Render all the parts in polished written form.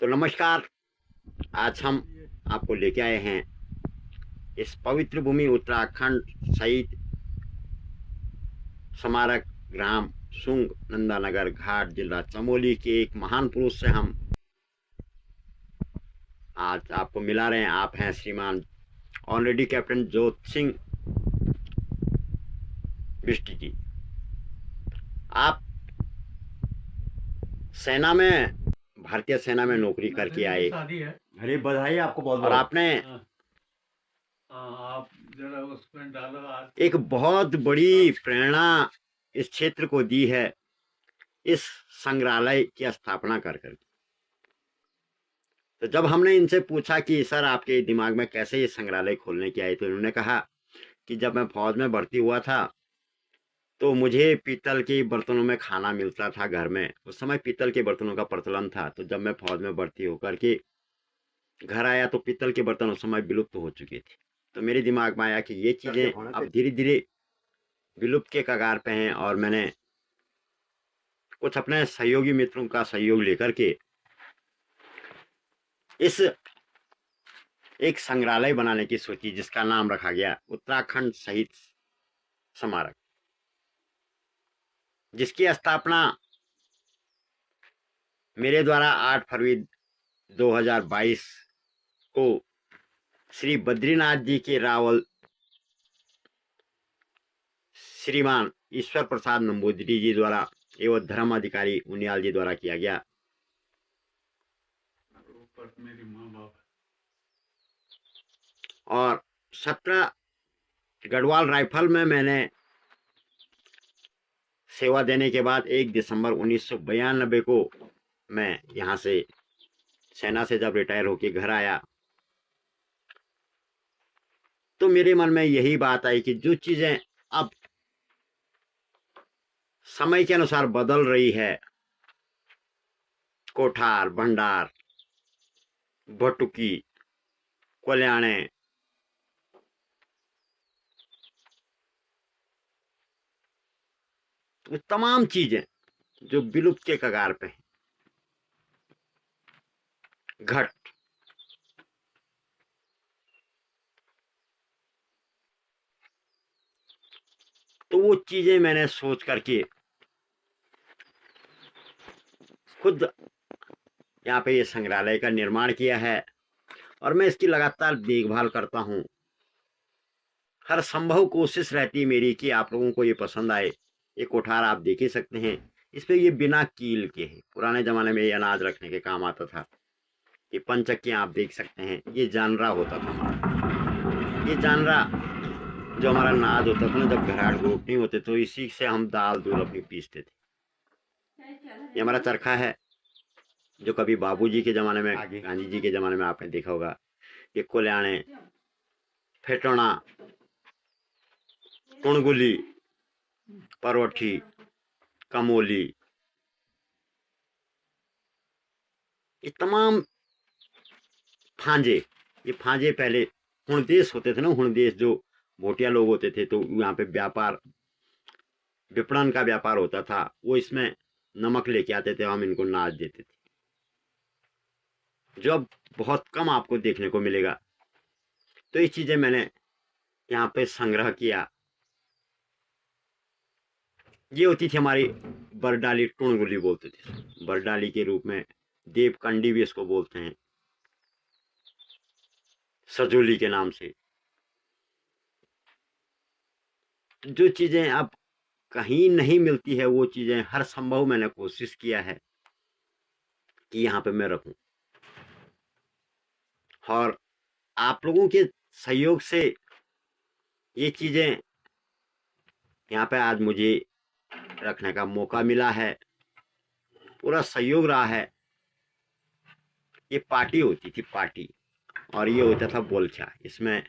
तो नमस्कार। आज हम आपको लेके आए हैं इस पवित्र भूमि उत्तराखंड शहीद स्मारक ग्राम सुंग नंदानगर घाट जिला चमोली के एक महान पुरुष से हम आज आपको मिला रहे हैं। आप हैं श्रीमान ऑलरेडी कैप्टन जोत सिंह बिष्ट जी। आप सेना में भारतीय सेना में नौकरी करके आए। शादी है। अरे बधाई आपको बहुत और बहुत। आपने आप जरा उसमें डालो आज। एक बहुत बड़ी प्रेरणा इस क्षेत्र को दी है इस संग्रहालय की स्थापना कर कर। तो जब हमने इनसे पूछा कि सर आपके दिमाग में कैसे ये संग्रहालय खोलने की आई, तो इन्होंने कहा कि जब मैं फौज में भर्ती हुआ था तो मुझे पीतल के बर्तनों में खाना मिलता था घर में। उस समय पीतल के बर्तनों का प्रचलन था। तो जब मैं फौज में भर्ती होकर के घर आया तो पीतल के बर्तन उस समय विलुप्त हो चुके थे। तो मेरे दिमाग में आया कि ये चीज़ें अब धीरे धीरे विलुप्त के कगार पे हैं, और मैंने कुछ अपने सहयोगी मित्रों का सहयोग लेकर के इस एक संग्रहालय बनाने की सोची, जिसका नाम रखा गया उत्तराखंड शहीद स्मारक, जिसकी स्थापना मेरे द्वारा 8 फरवरी 2022 को श्री बद्रीनाथ जी के रावल श्रीमान ईश्वर प्रसाद नंबूदिरी जी द्वारा एवं धर्म अधिकारी उनियाल जी द्वारा किया गया। ऊपर मेरी माँ बाप और 17 गढ़वाल राइफल में मैंने सेवा देने के बाद 1 दिसंबर 1992 को मैं यहाँ से सेना से जब रिटायर होके घर आया तो मेरे मन में यही बात आई कि जो चीज़ें अब समय के अनुसार बदल रही है, कोठार, भंडार, भटुकी, कल्याणे, तो तमाम चीजें जो विलुप्त के कगार पे हैं, घट, तो वो चीजें मैंने सोच करके खुद यहाँ पे ये संग्रहालय का निर्माण किया है। और मैं इसकी लगातार देखभाल करता हूँ। हर संभव कोशिश रहती है मेरी कि आप लोगों को ये पसंद आए। ये कोठार आप देख ही सकते हैं, इस पे ये बिना कील के है। पुराने जमाने में ये अनाज रखने के काम आता था। ये पंचक्कियाँ आप देख सकते हैं, ये जानरा होता था हमारा। ये जानरा जो हमारा अनाज होता था ना, जब घराट ग्रोट नहीं होते तो इसी से हम दाल दूल अपनी पीसते थे। ये हमारा चरखा है जो कभी बाबूजी के ज़माने में, गांधी जी के ज़माने में आपने देखा होगा। ये कोल्याणे, फेटोना, टुणगुली, परवठी, कमोली, ये तमाम फांजे। ये फांजे पहले हुणदेश होते थे ना, हुणदेश जो भोटिया लोग होते थे, तो यहाँ पे व्यापार, विपणन का व्यापार होता था। वो इसमें नमक लेके आते थे, हम इनको नाच देते थे, जो अब बहुत कम आपको देखने को मिलेगा। तो ये चीज़ें मैंने यहाँ पे संग्रह किया। ये होती थी हमारी बरडाली, टुणगुली बोलते थे बरडाली के रूप में। देवकंडी भी इसको बोलते हैं, सजोली के नाम से। जो चीज़ें अब कहीं नहीं मिलती है, वो चीज़ें हर संभव मैंने कोशिश किया है कि यहाँ पे मैं रखूं। और आप लोगों के सहयोग से ये चीज़ें यहाँ पे आज मुझे रखने का मौका मिला है। पूरा सहयोग रहा है। ये पार्टी होती थी, पार्टी, और ये होता था बोलचा। इसमें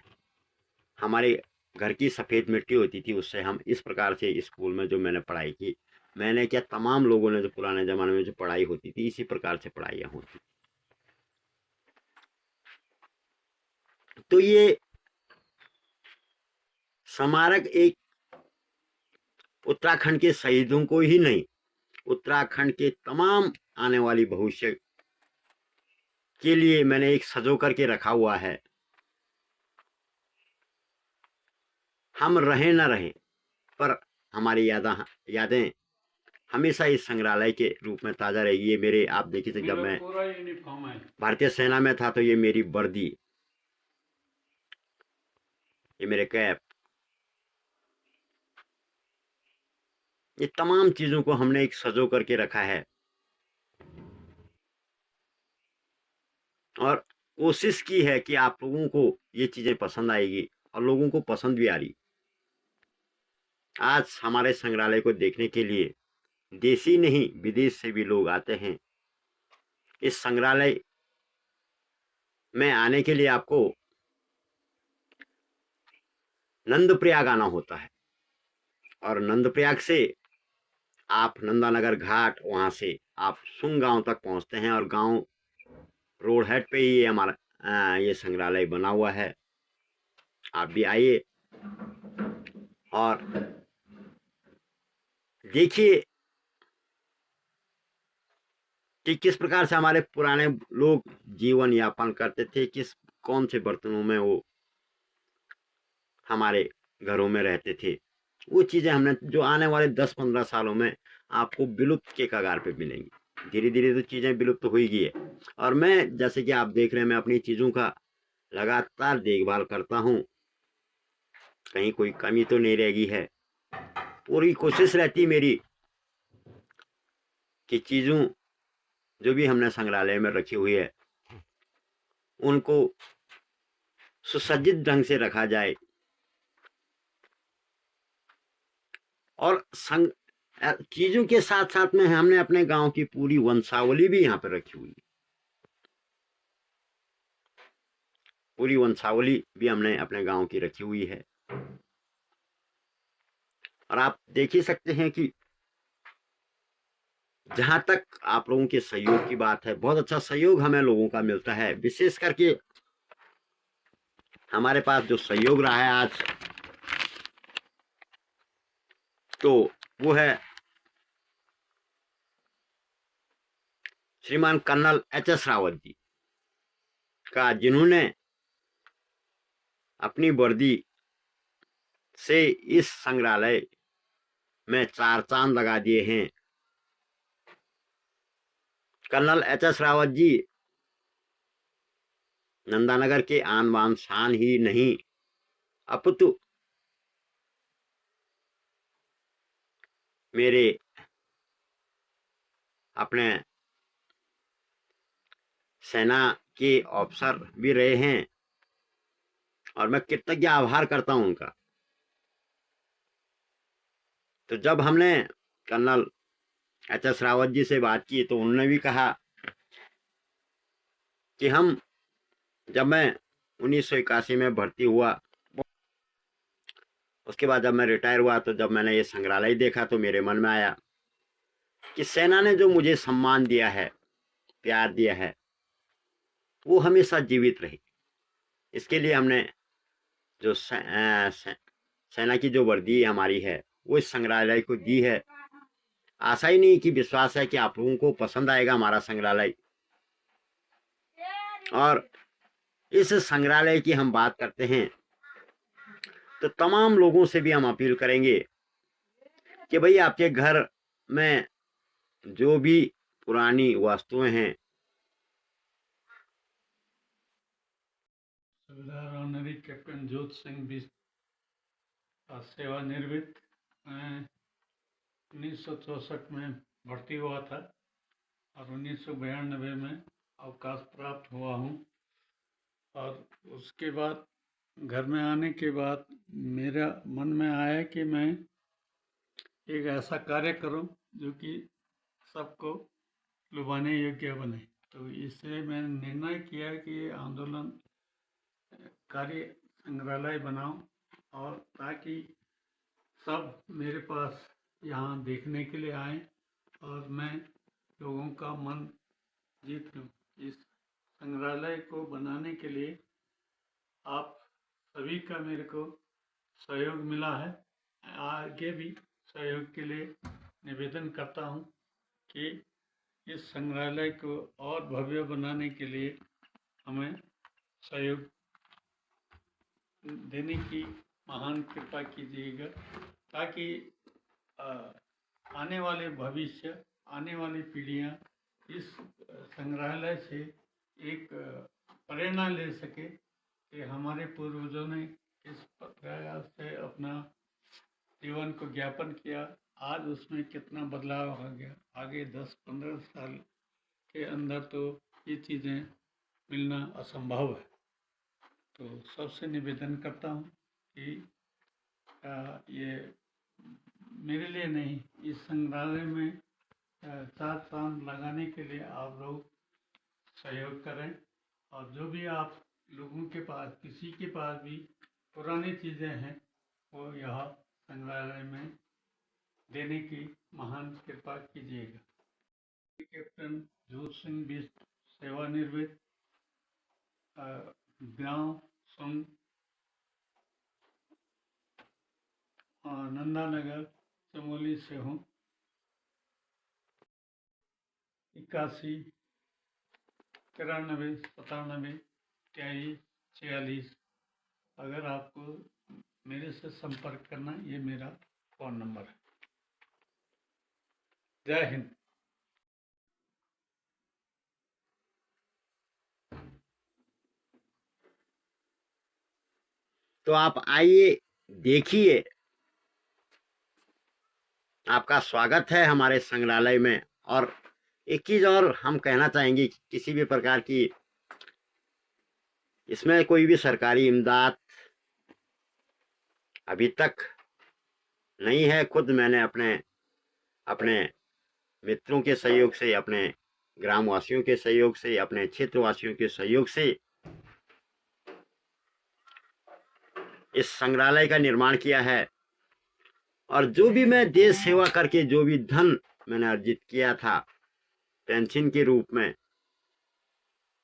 हमारे घर की सफ़ेद मिट्टी होती थी, उससे हम इस प्रकार से स्कूल में जो मैंने पढ़ाई की, मैंने क्या, तमाम लोगों ने जो पुराने ज़माने में जो पढ़ाई होती थी, इसी प्रकार से पढ़ाइयाँ होती। तो ये स्मारक एक उत्तराखंड के शहीदों को ही नहीं, उत्तराखंड के तमाम आने वाली भविष्य के लिए मैंने एक सजो करके रखा हुआ है। हम रहें न रहें, पर हमारी यादें हमेशा इस संग्रहालय के रूप में ताज़ा रहेगी। ये मेरे, आप देखिए थे, जब मेरा मैं पूरा यूनिफॉर्म है। भारतीय सेना में था तो ये मेरी वर्दी, ये मेरे कैप, ये तमाम चीज़ों को हमने एक सजो करके रखा है। और कोशिश की है कि आप लोगों को ये चीज़ें पसंद आएगी, और लोगों को पसंद भी आ रही। आज हमारे संग्रहालय को देखने के लिए देशी नहीं विदेश से भी लोग आते हैं। इस संग्रहालय में आने के लिए आपको नंदप्रयाग आना होता है, और नंदप्रयाग से आप नंदानगर घाट, वहाँ से आप सुंग गांव तक पहुँचते हैं, और गांव रोड हेड पे ही ये हमारा ये संग्रहालय बना हुआ है। आप भी आइए और देखिए कि किस प्रकार से हमारे पुराने लोग जीवन यापन करते थे, कौन से बर्तनों में वो हमारे घरों में रहते थे। वो चीज़ें हमने, जो आने वाले 10-15 सालों में आपको विलुप्त के कगार पे मिलेंगी। धीरे धीरे तो चीज़ें विलुप्त हो ही गई है, और मैं, जैसे कि आप देख रहे हैं, मैं अपनी चीज़ों का लगातार देखभाल करता हूँ, कहीं कोई कमी तो नहीं रह गई है। पूरी कोशिश रहती मेरी कि चीज़ों जो भी हमने संग्रहालय में रखी हुई है उनको सुसज्जित ढंग से रखा जाए, और चीज़ों के साथ साथ में हमने अपने गांव की पूरी वंशावली भी यहाँ पर रखी हुई है। पूरी वंशावली भी हमने अपने गांव की रखी हुई है। और आप देख ही सकते हैं कि जहां तक आप लोगों के सहयोग की बात है, बहुत अच्छा सहयोग हमें लोगों का मिलता है। विशेष करके हमारे पास जो सहयोग रहा है आज, तो वो है श्रीमान कर्नल एच.एस. रावत जी का, जिन्होंने अपनी वर्दी से इस संग्रहालय में 4 चांद लगा दिए हैं। Colonel H S. रावत जी नंदानगर के आन बान शान ही नहीं, अपितु मेरे अपने सेना के ऑफिसर भी रहे हैं, और मैं कृतज्ञ आभार करता हूं उनका। तो जब हमने कर्नल एच.एस. रावत जी से बात की तो उन्होंने भी कहा कि जब मैं 1981 में भर्ती हुआ, उसके बाद जब मैं रिटायर हुआ, तो जब मैंने ये संग्रहालय देखा तो मेरे मन में आया कि सेना ने जो मुझे सम्मान दिया है, प्यार दिया है, वो हमेशा जीवित रही। इसके लिए हमने जो सेना की जो वर्दी हमारी है वो इस संग्रहालय को दी है। आशा ही नहीं कि विश्वास है कि आप लोगों को पसंद आएगा हमारा संग्रहालय। और इस संग्रहालय की हम बात करते हैं तो तमाम लोगों से भी हम अपील करेंगे कि भाई, आपके घर में जो भी पुरानी वस्तुएं हैं, सूबेदार ऑनरी कैप्टन जोत सिंह भी सेवानिवृत्त। मैं 1964 में भर्ती हुआ था और 1992 में अवकाश प्राप्त हुआ हूँ। और उसके बाद घर में आने के बाद मेरा मन में आया कि मैं एक ऐसा कार्य करूं जो कि सबको लुभाने योग्य बने। तो इससे मैंने निर्णय किया कि ये आंदोलन कार्य संग्रहालय बनाऊं, और ताकि सब मेरे पास यहाँ देखने के लिए आए और मैं लोगों का मन जीत लूँ। इस संग्रहालय को बनाने के लिए आप सभी का मेरे को सहयोग मिला है। आगे भी सहयोग के लिए निवेदन करता हूँ कि इस संग्रहालय को और भव्य बनाने के लिए हमें सहयोग देने की महान कृपा कीजिएगा, ताकि आने वाले भविष्य, आने वाली पीढ़ियां इस संग्रहालय से एक प्रेरणा ले सके कि हमारे पूर्वजों ने किस प्रकार से अपना जीवन को ज्ञापन किया, आज उसमें कितना बदलाव आ गया। आगे 10-15 साल के अंदर तो ये चीज़ें मिलना असंभव है। तो सबसे निवेदन करता हूँ कि ये मेरे लिए नहीं, इस संग्रहालय में 4 चांद लगाने के लिए आप लोग सहयोग करें, और जो भी आप लोगों के पास, किसी के पास भी पुरानी चीज़ें हैं, वो यहाँ संग्रहालय में देने की महान कृपा कीजिएगा। कैप्टन जोत सिंह बिष्ट, सेवानिवृत्त, गांव सुन, नंदानगर, चमोली से हूँ। 81 93 97 23 46। अगर आपको मेरे से संपर्क करना, ये मेरा फ़ोन नंबर है। जय हिंद। तो आप आइए, देखिए, आपका स्वागत है हमारे संग्रहालय में। और एक चीज़ और हम कहना चाहेंगे कि किसी भी प्रकार की इसमें कोई भी सरकारी इमदाद अभी तक नहीं है। खुद मैंने अपने मित्रों के सहयोग से, अपने ग्रामवासियों के सहयोग से, अपने क्षेत्रवासियों के सहयोग से इस संग्रहालय का निर्माण किया है। और जो भी मैं देश सेवा करके जो भी धन मैंने अर्जित किया था पेंशन के रूप में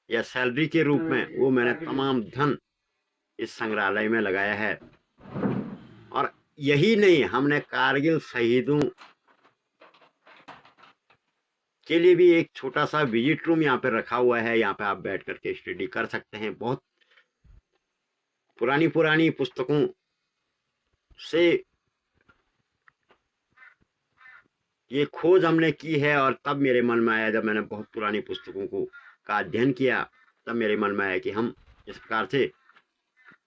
या सैलरी के रूप में, वो मैंने तमाम धन इस संग्रहालय में लगाया है। और यही नहीं, हमने कारगिल शहीदों के लिए भी एक छोटा सा विजिट रूम यहाँ पे रखा हुआ है। यहाँ पे आप बैठ करके स्टडी कर सकते हैं। बहुत पुरानी पुस्तकों से ये खोज हमने की है। और तब मेरे मन में आया, जब मैंने बहुत पुरानी पुस्तकों का अध्ययन किया, तब मेरे मन में आया कि हम इस प्रकार से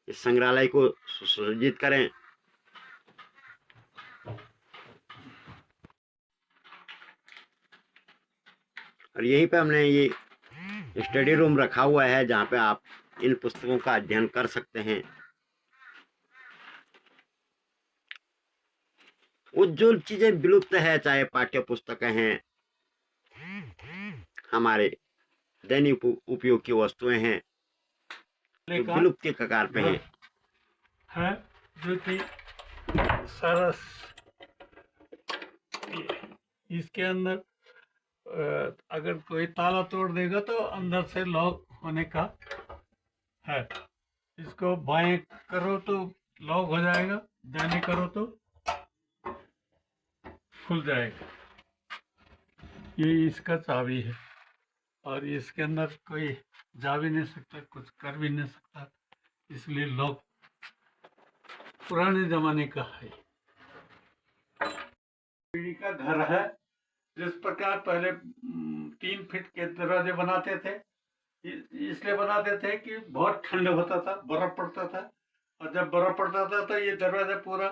इस संग्रहालय को सुसज्जित करें। और यहीं पे हमने ये स्टडी रूम रखा हुआ है, जहाँ पे आप इन पुस्तकों का अध्ययन कर सकते हैं। उज्जवल चीजें विलुप्त है, चाहे पाठ्य पुस्तकें हैं, हमारे दैनिक उपयोग की वस्तुएं हैं, तो विलुप्त के कगार पे है, जो कि सरस इसके अंदर अगर कोई ताला तोड़ देगा तो अंदर से लॉक होने का है। इसको बाएं करो तो लॉक हो जाएगा, दाएं करो तो खुल जाएगा। ये इसका चाबी है, और इसके अंदर कोई जा भी नहीं सकता, कुछ कर भी नहीं सकता, इसलिए लॉक पुराने जमाने का है। पीढ़ी का घर है। जिस प्रकार पहले 3 फीट के दरवाजे बनाते थे, इसलिए बनाते थे कि बहुत ठंड होता था, बर्फ पड़ता था, और जब बर्फ पड़ता था तो ये दरवाजा पूरा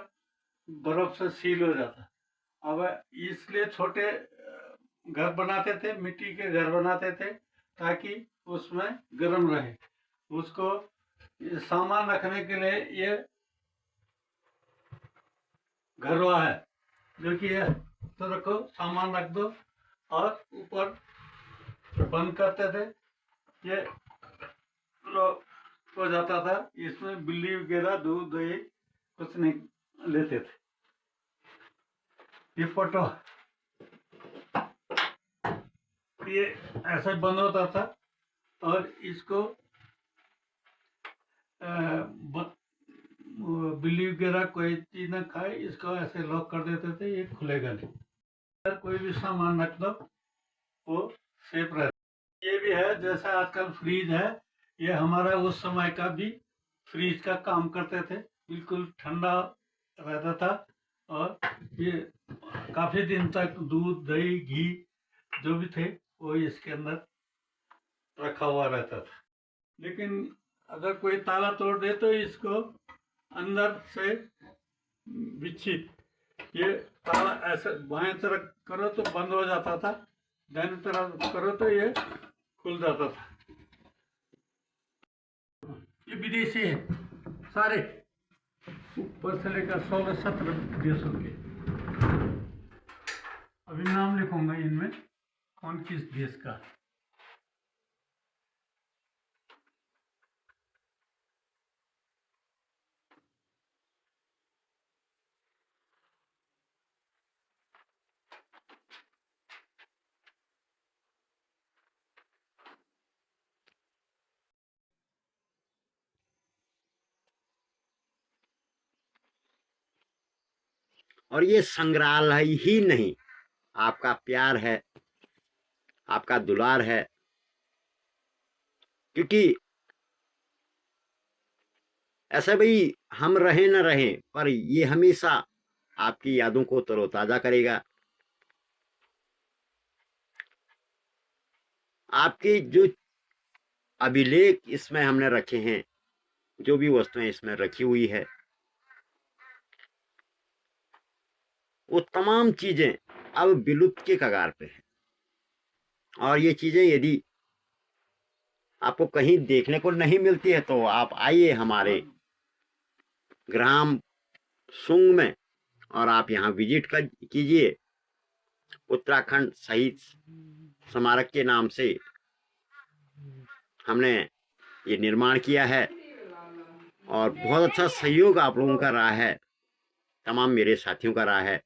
बर्फ से सील हो जाता। अब इसलिए छोटे घर बनाते थे, मिट्टी के घर बनाते थे, ताकि उसमें गर्म रहे। उसको सामान रखने के लिए ये घरवा है, जो कि तो रखो, सामान रख दो, और ऊपर बंद करते थे। ये हो जाता था। इसमें बिल्ली वगैरह दूध दही कुछ नहीं लेते थे। ये फोटो, ये ऐसे बंद होता था, और इसको बिल्ली वगैरह कोई चीज ना खाए, इसको ऐसे लॉक कर देते थे, ये खुलेगा नहीं। अगर कोई भी सामान रख दो, वो सेफ रहता। ये भी है, जैसा आजकल फ्रीज है, ये हमारा उस समय का भी फ्रीज का काम करते थे, बिल्कुल ठंडा रहता था। और ये काफी दिन तक दूध दही घी जो भी थे वो इसके अंदर रखा हुआ रहता था। लेकिन अगर कोई ताला तोड़ दे तो इसको अंदर से बिच्छी, ये ताला ऐसे बाएं तरफ करो तो बंद हो जाता था, दाहिने तरफ करो तो ये खुल जाता था। ये विदेशी है सारे, ऊपर से लेकर 16-17 देशों के। अभी नाम लिखूंगा इनमें कौन किस देश का। और ये संग्रहालय ही नहीं, आपका प्यार है, आपका दुलार है। क्योंकि ऐसा भाई हम रहे न रहे, पर ये हमेशा आपकी यादों को तरोताजा करेगा। आपके जो अभिलेख इसमें हमने रखे हैं, जो भी वस्तुएं इसमें रखी हुई है, वो तमाम चीजें अब विलुप्त के कगार पे है। और ये चीजें यदि आपको कहीं देखने को नहीं मिलती है तो आप आइए हमारे ग्राम सुंग में और आप यहाँ विजिट कर कीजिए। उत्तराखंड शहीद स्मारक के नाम से हमने ये निर्माण किया है और बहुत अच्छा सहयोग आप लोगों का रहा है, तमाम मेरे साथियों का रहा है।